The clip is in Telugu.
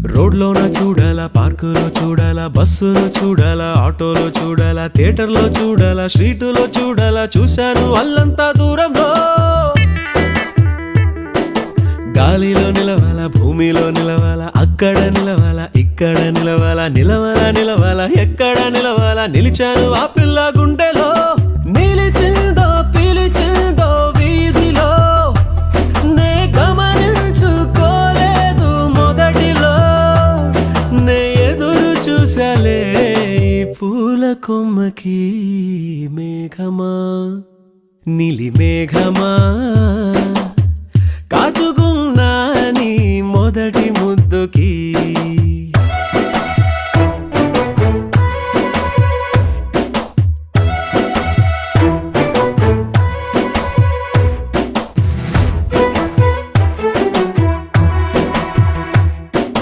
రోడ్లోన చూడాలా, పార్కులో చూడాలా, బస్సులో చూడాలా, ఆటోలో చూడాలా, థియేటర్లో చూడాలా, స్ట్రీటులో చూడాలా, చూశాను అల్లంతా దూరంలో. గాలిలో నిలవాలా, భూమిలో నిలవాలా, అక్కడ నిలవాలా, ఇక్కడ నిలవాలా, నిలవాలా నిలవాలా, ఎక్కడ నిలవాలా, నిలిచాను ఆ పిల్ల గుండెలో. నిలిచిందో పిలిచిందో వీధిలో, నే గమనించుకోలేదు మొదటిలో. నే ఎదురు చూసాలే ఈ పూల కొమ్మకి. మేఘమా, నీలి మేఘమా,